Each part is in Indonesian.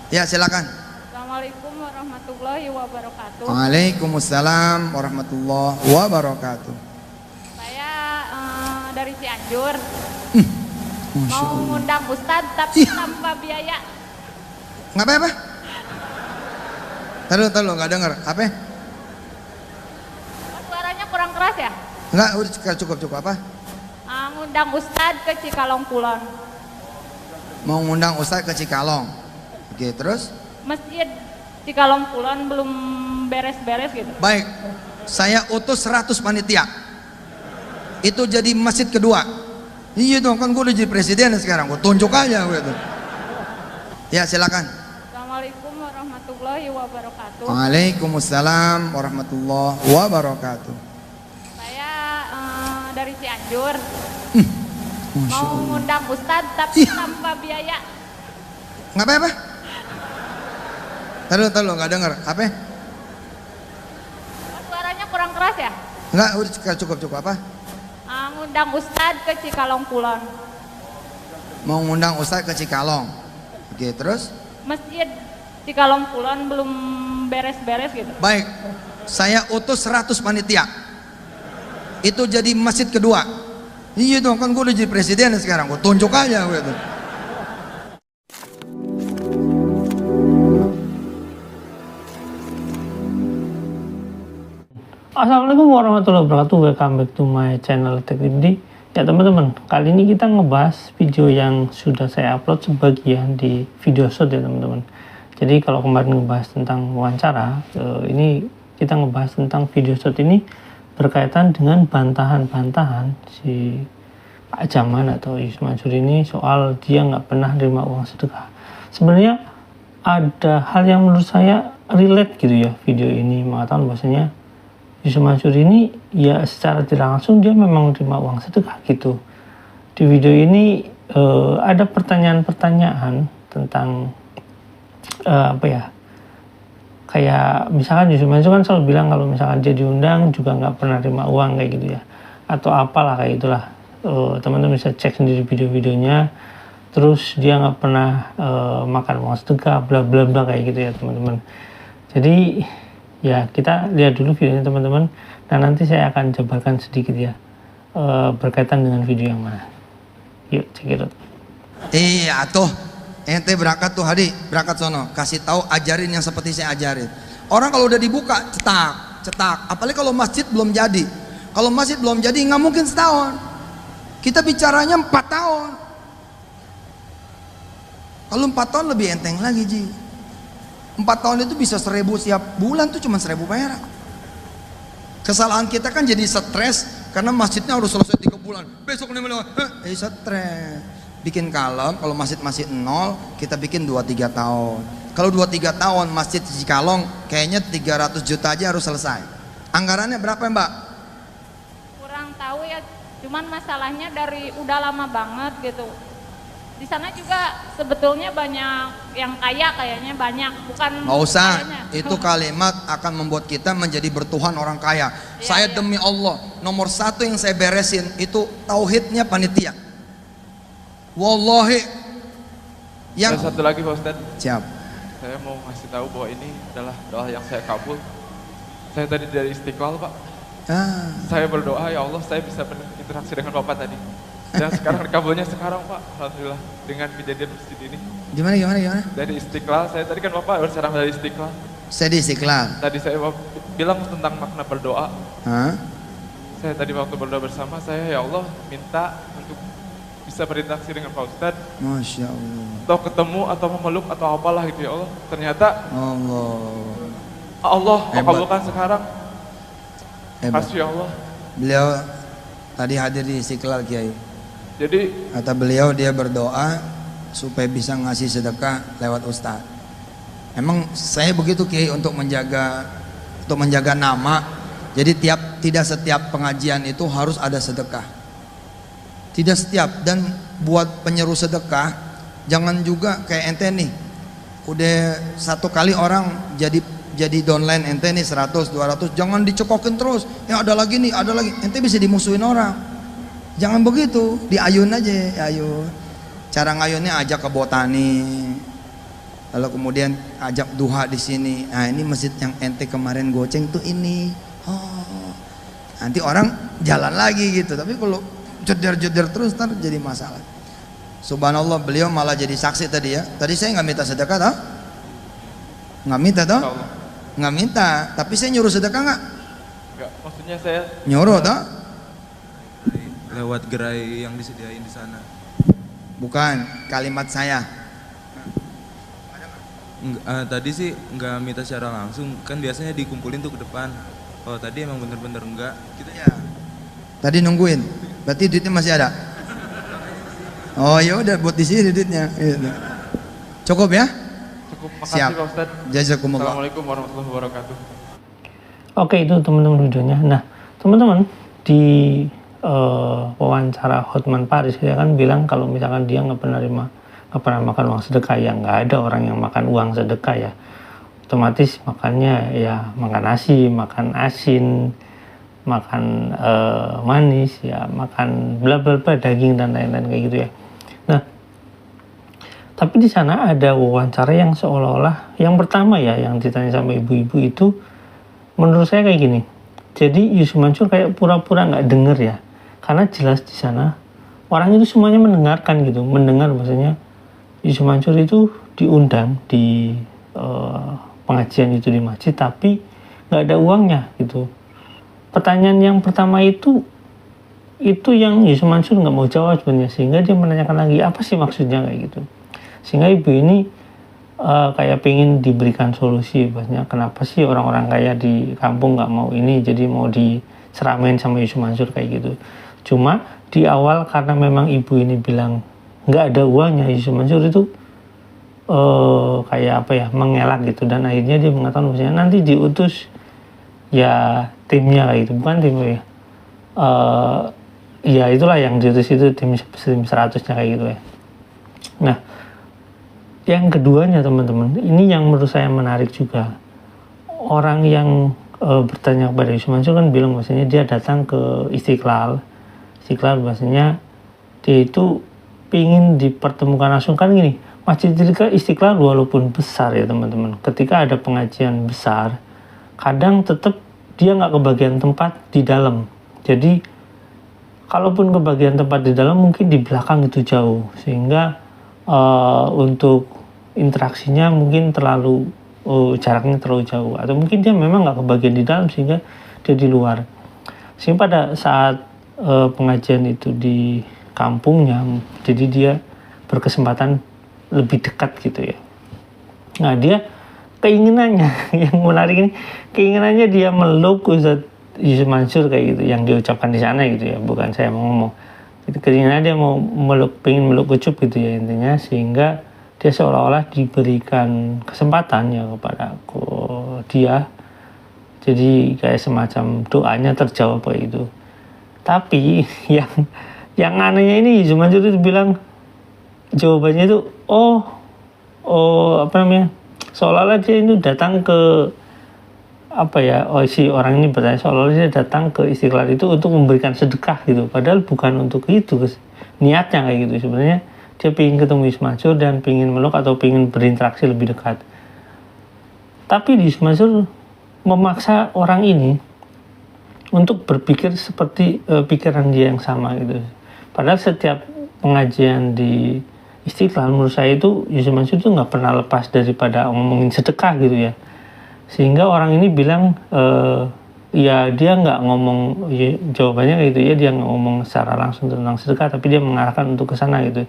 Ya, silakan. Assalamualaikum warahmatullahi wabarakatuh. Waalaikumsalam warahmatullahi wabarakatuh. Saya dari Cianjur. Masya Mau Allah. ngundang Ustadz tapi Ih. tanpa biaya. Ngapa apa? Taruh, nggak dengar. Apa? Oh, suaranya kurang keras ya? Nggak, udah cukup apa? Ngundang Ustadz ke Cikalong Kulon. Mau ngundang Ustadz ke Cikalong. Oke, terus? Masjid Cikalong Kulon belum beres-beres gitu. Baik, saya utus 100 panitia. Itu jadi masjid kedua. Iya dong, kan gue udah jadi presiden sekarang. Gue tunjuk aja gitu. Ya, silakan. Assalamualaikum warahmatullahi wabarakatuh. Waalaikumsalam warahmatullahi wabarakatuh. Saya dari Cianjur. Masya Mau Allah. ngundang Ustadz tapi Ih. tanpa biaya. Ngapa apa? Taruh, nggak dengar. Apa? Oh, suaranya kurang keras ya? Nggak, udah cukup apa? Ngundang Ustadz ke Cikalong Kulon. Mau ngundang Ustadz ke Cikalong. Oke, terus? Masjid Cikalong Kulon belum beres-beres gitu. Baik, saya utus 100 panitia. Itu jadi masjid kedua. Iya dong, kan gue udah jadi presiden sekarang. Gue tunjuk aja gitu. Assalamualaikum warahmatullahi wabarakatuh. Welcome back to my channel Tech Tipdi. Ya teman-teman, kali ini kita ngebahas video yang sudah saya upload sebagian di video shot ya teman-teman. Jadi kalau kemarin ngebahas tentang wawancara, ini kita ngebahas tentang video shot ini berkaitan dengan bantahan-bantahan si Pak Jaman atau Yusuf Mansur ini soal dia nggak pernah terima uang sedekah. Sebenarnya ada hal yang menurut saya relate gitu ya video ini, mengatakan bahwasanya Yusuf Mansur ini ya secara tidak langsung dia memang menerima uang sedekah gitu. Di video ini ada pertanyaan-pertanyaan tentang apa ya, kayak misalkan Yusuf Mansur kan selalu bilang kalau misalkan dia diundang juga nggak pernah terima uang kayak gitu ya, atau apalah kayak itulah. Teman-teman bisa cek sendiri video-videonya. Terus dia nggak pernah makan uang sedekah bla bla bla kayak gitu ya teman-teman. Jadi ya kita lihat dulu videonya teman-teman, dan nanti saya akan jabarkan sedikit ya berkaitan dengan video yang mana. Yuk cek it out. Iya tuh, ente berangkat tuh Hadi, berangkat sono, kasih tahu, ajarin yang seperti saya ajarin. Orang kalau udah dibuka cetak, apalagi kalau masjid belum jadi. Kalau masjid belum jadi nggak mungkin setahun. Kita bicaranya 4 tahun. Kalau 4 tahun lebih enteng lagi Ji. 4 tahun itu bisa 1.000 setiap bulan tuh cuma 1.000 perak. Kesalahan kita kan jadi stres karena masjidnya harus selesai 3 bulan. Besok nih stres. Bikin kalem, kalau masjid masih 0, kita bikin 2-3 tahun. Kalau 2-3 tahun masjid di Cikalong kayaknya 300 juta aja harus selesai. Anggarannya berapa Mbak? Kurang tahu ya, cuman masalahnya dari udah lama banget gitu. Di sana juga sebetulnya banyak yang kaya, kayaknya banyak, bukan Nggak usah, kayaknya. itu kalimat akan membuat kita menjadi bertuhan orang kaya. Saya iya. demi Allah, nomor 1 yang saya beresin itu tauhidnya panitia. Wallahi. Yang Dan satu lagi Pak Ustadz, siap. saya mau ngasih tahu bahwa ini adalah doa yang saya kabul. Saya tadi dari Istiqlal Pak, saya berdoa ya Allah saya bisa berinteraksi dengan Bapak tadi. Dan sekarang kabulnya sekarang Pak, alhamdulillah dengan kejadian masjid ini. Gimana? Dari Istiqlal, saya tadi kan Bapak berceramah dari Istiqlal. Saya di Istiqlal. Tadi saya bilang tentang makna berdoa. Hah? Saya tadi waktu berdoa bersama, saya ya Allah minta untuk bisa berinteraksi dengan Pak Ustadz. Masya Allah. Atau ketemu atau memeluk atau apalah gitu ya Allah. Ternyata Allah Hebat. mengabulkan sekarang. Hebat. Kasih ya Allah. Beliau tadi hadir di Istiqlal Kiai. Jadi Kata beliau dia berdoa supaya bisa ngasih sedekah lewat Ustadz. Emang saya begitu Kiai, untuk menjaga nama. Jadi tidak setiap pengajian itu harus ada sedekah. Tidak setiap. Dan buat penyeru sedekah jangan juga kayak ente nih. Udah 1 kali orang jadi downline ente nih 100, 200, jangan dicekokin terus. Ya ada lagi nih, ada lagi. Ente bisa dimusuhin orang. Jangan begitu, diayun aja, ayun. Cara ngayunnya ajak ke botani. Lalu kemudian ajak duha di sini. Nah, ini masjid yang ente kemarin goceng tuh ini. Oh, nanti orang jalan lagi gitu. Tapi kalau jeder terus ntar jadi masalah. Subhanallah, beliau malah jadi saksi tadi ya. Tadi saya nggak minta sedekah toh? Nggak minta toh? Nggak minta. Tapi saya nyuruh sedekah nggak? Nggak, maksudnya saya Nyuruh toh? Lewat gerai yang disediain di sana. Bukan kalimat saya. Tadi sih nggak minta secara langsung, kan biasanya dikumpulin tuh ke depan. Oh tadi emang bener-bener enggak. Gitu ya. Tadi nungguin. Berarti duitnya masih ada. Oh ya udah buat di sini duitnya. Gitu. Cukup ya? cukup. Makasih Siap. Pak Ustadz. Jazakumullah. Assalamualaikum warahmatullahi wabarakatuh. Oke, itu teman-teman videonya. Nah, teman-teman di wawancara Hotman Paris dia kan bilang kalau misalkan dia nggak pernah makan uang sedekah, ya nggak ada orang yang makan uang sedekah ya. Otomatis makannya ya makan nasi, makan asin, makan manis, ya makan bla bla bla, daging dan lain-lain kayak gitu ya. Nah, tapi di sana ada wawancara yang seolah-olah yang pertama ya yang ditanya sama ibu-ibu itu menurut saya kayak gini. Jadi Yusuf Mansur kayak pura-pura nggak denger ya, karena jelas di sana orang itu semuanya mendengarkan gitu, mendengar maksudnya Yusuf Mansur itu diundang di pengajian itu di masjid, tapi nggak ada uangnya gitu. Pertanyaan yang pertama itu yang Yusuf Mansur nggak mau jawab sebenarnya, sehingga dia menanyakan lagi apa sih maksudnya kayak gitu. Sehingga ibu ini kayak pengen diberikan solusi, bahasanya kenapa sih orang-orang kaya di kampung nggak mau ini, jadi mau diceramain sama Yusuf Mansur kayak gitu. Cuma di awal karena memang ibu ini bilang nggak ada uangnya, Yusuf Mansur itu kayak apa ya, mengelak gitu, dan akhirnya dia mengatakan bahwasanya nanti diutus ya timnya kayak gitu, bukan tim ya, ya itulah yang diutus itu tim 100-nya kayak gitu ya. Nah, yang keduanya teman-teman, ini yang menurut saya menarik juga. Orang yang bertanya kepada Yusuf Mansur kan bilang bahwasanya dia datang ke Istiqlal bahwasanya dia itu ingin dipertemukan langsung. Kan gini, Masjid Istiqlal walaupun besar ya teman-teman, ketika ada pengajian besar kadang tetap dia nggak kebagian tempat di dalam. Jadi kalaupun kebagian tempat di dalam mungkin di belakang itu jauh, sehingga untuk interaksinya mungkin terlalu jaraknya terlalu jauh, atau mungkin dia memang nggak kebagian di dalam sehingga dia di luar. Sehingga pada saat pengajian itu di kampungnya, jadi dia berkesempatan lebih dekat gitu ya. Nah, dia keinginannya yang menarik ini, keinginannya dia meluk Ustaz Yusuf Mansur kayak gitu, yang diucapkan di sana gitu ya, bukan saya mau ngomong. Itu keinginannya dia mau pengen meluk Ucup gitu ya intinya, sehingga dia seolah-olah diberikan kesempatan ya kepada dia, jadi kayak semacam doanya terjawab kayak gitu. Tapi yang anehnya ini Yusuf Mansur itu bilang jawabannya itu apa namanya, seolah-olah dia itu datang ke apa ya, si orang ini bertanya seolah-olah dia datang ke Istiqlal itu untuk memberikan sedekah gitu, padahal bukan untuk itu niatnya kayak gitu. Sebenarnya dia pengen ketemu Yusuf Mansur dan pengen meluk atau pengen berinteraksi lebih dekat. Tapi Yusuf Mansur memaksa orang ini untuk berpikir seperti pikiran dia yang sama gitu. Padahal setiap pengajian di Istiqlal menurut saya itu Yusuf Mansur itu nggak pernah lepas daripada ngomongin sedekah gitu ya. Sehingga orang ini bilang ya dia nggak ngomong ya, jawabannya kayak gitu ya, dia nggak ngomong secara langsung tentang sedekah, tapi dia mengarahkan untuk ke sana gitu.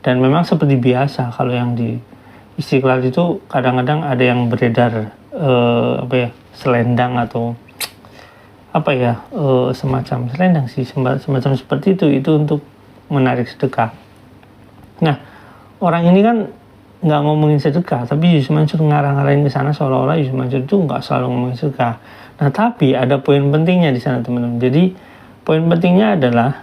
Dan memang seperti biasa kalau yang di Istiqlal itu kadang-kadang ada yang beredar apa ya, selendang atau apa ya, semacam selendang sih, semacam seperti itu untuk menarik sedekah. Nah, orang ini kan nggak ngomongin sedekah, tapi Yusuf Mansur ngarang-ngarahin ke sana seolah-olah Yusuf Mansur itu nggak selalu ngomongin sedekah. Nah, tapi ada poin pentingnya di sana teman-teman. Jadi poin pentingnya adalah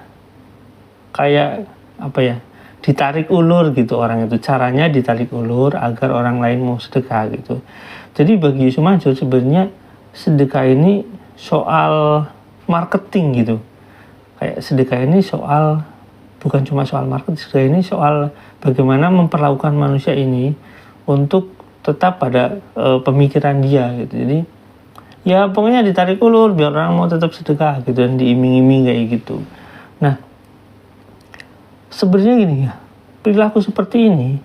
kayak apa ya, ditarik ulur gitu orang itu. Caranya ditarik ulur agar orang lain mau sedekah gitu. Jadi bagi Yusuf Mansur sebenarnya sedekah ini soal marketing gitu. Kayak sedekah ini bukan cuma soal marketing, sedekah ini soal bagaimana memperlakukan manusia ini untuk tetap pada pemikiran dia gitu. Jadi ya pokoknya ditarik ulur biar orang mau tetap sedekah gitu dan diiming-iming kayak gitu. Nah, sebenarnya gini ya, perilaku seperti ini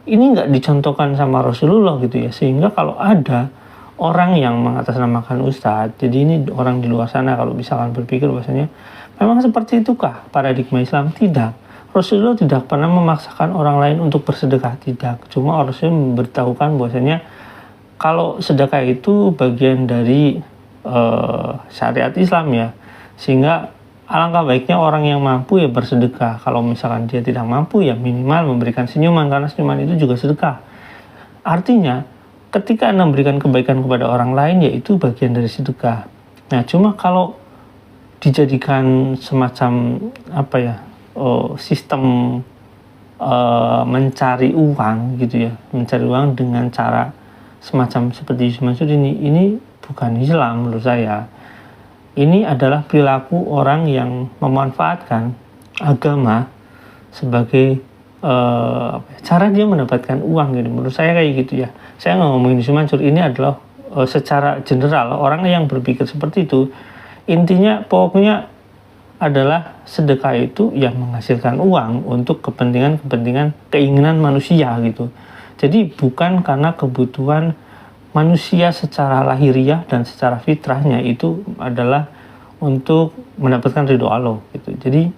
nggak dicontohkan sama Rasulullah gitu ya, sehingga kalau ada orang yang mengatasnamakan ustadz, jadi ini orang di luar sana kalau misalkan berpikir bahwasanya memang seperti itukah paradigma Islam, tidak. Rasulullah tidak pernah memaksakan orang lain untuk bersedekah, tidak. Cuma Rasulullah memberitahukan bahwasanya kalau sedekah itu bagian dari syariat Islam ya, sehingga alangkah baiknya orang yang mampu ya bersedekah. Kalau misalkan dia tidak mampu ya minimal memberikan senyuman, karena senyuman itu juga sedekah. Artinya ketika Anda memberikan kebaikan kepada orang lain ya itu bagian dari sedekah. Nah, cuma kalau dijadikan semacam apa ya, sistem mencari uang gitu ya, mencari uang dengan cara semacam seperti Yusuf Mansur ini bukan Islam menurut saya. Ini adalah perilaku orang yang memanfaatkan agama sebagai cara dia mendapatkan uang gitu. Menurut saya kayak gitu ya. Saya nggak ngomongin Yusuf Mansur, ini adalah secara general orang yang berpikir seperti itu. Intinya pokoknya adalah sedekah itu yang menghasilkan uang untuk kepentingan keinginan manusia gitu. Jadi bukan karena kebutuhan manusia secara lahiriah dan secara fitrahnya itu adalah untuk mendapatkan ridho Allah gitu. Jadi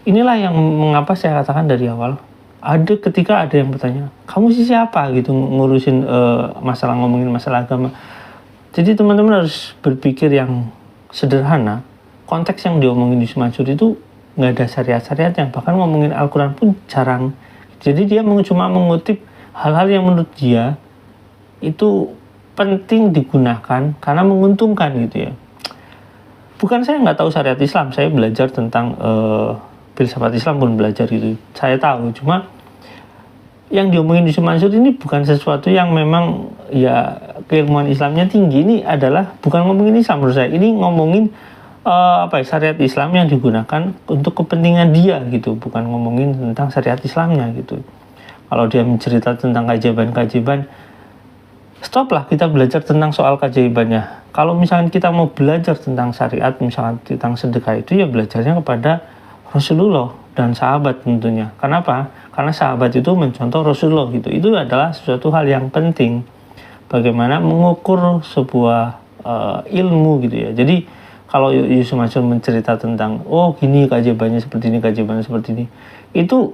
inilah yang mengapa saya katakan dari awal, ketika ada yang bertanya, kamu sih siapa gitu ngurusin ngomongin masalah agama. Jadi teman-teman harus berpikir yang sederhana. Konteks yang diomongin di Mansur itu nggak ada syariat-syariat, yang bahkan ngomongin Al-Quran pun jarang. Jadi dia cuma mengutip hal-hal yang menurut dia itu penting digunakan karena menguntungkan gitu ya. Bukan saya nggak tahu syariat Islam, saya belajar tentang filsafat Islam pun belajar gitu. Saya tahu, cuma yang diomongin Yusuf Mansur ini bukan sesuatu yang memang ya keilmuan Islamnya tinggi. Ini adalah bukan ngomongin Islam menurut saya. Ini ngomongin syariat Islam yang digunakan untuk kepentingan dia gitu, bukan ngomongin tentang syariat Islamnya gitu. Kalau dia mencerita tentang keajaiban, stoplah kita belajar tentang soal keajaibannya. Kalau misalkan kita mau belajar tentang syariat, misalkan tentang sedekah, itu ya belajarnya kepada Rasulullah dan sahabat tentunya. Kenapa? Karena sahabat itu mencontoh Rasulullah gitu. Itu adalah sesuatu hal yang penting. Bagaimana mengukur sebuah ilmu gitu ya. Jadi kalau Yusuf Mansur mencerita tentang gini keajaibannya seperti ini, keajaibannya seperti ini, itu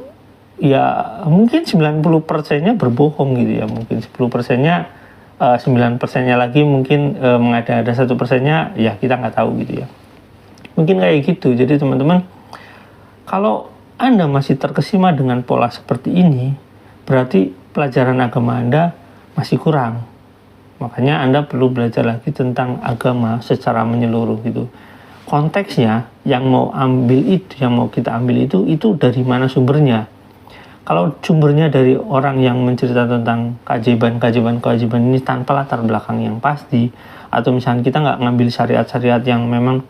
ya mungkin 90%-nya berbohong gitu ya. Mungkin 10%-nya 9%-nya lagi mungkin mengada-ada 1%-nya ya kita nggak tahu gitu ya. Mungkin kayak gitu. Jadi teman-teman, kalau Anda masih terkesima dengan pola seperti ini, berarti pelajaran agama Anda masih kurang. Makanya Anda perlu belajar lagi tentang agama secara menyeluruh gitu. Konteksnya yang mau kita ambil itu dari mana sumbernya. Kalau sumbernya dari orang yang mencerita tentang keajaiban ini tanpa latar belakang yang pasti, atau misalnya kita nggak ngambil syariat-syariat yang memang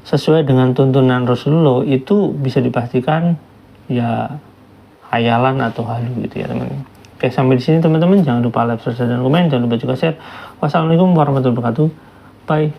sesuai dengan tuntunan Rasulullah, itu bisa dipastikan ya hayalan atau halu gitu ya teman-teman. Oke, sampai di sini teman-teman. Jangan lupa like, subscribe, dan komen. Jangan lupa juga share. Wassalamualaikum warahmatullahi wabarakatuh. Bye.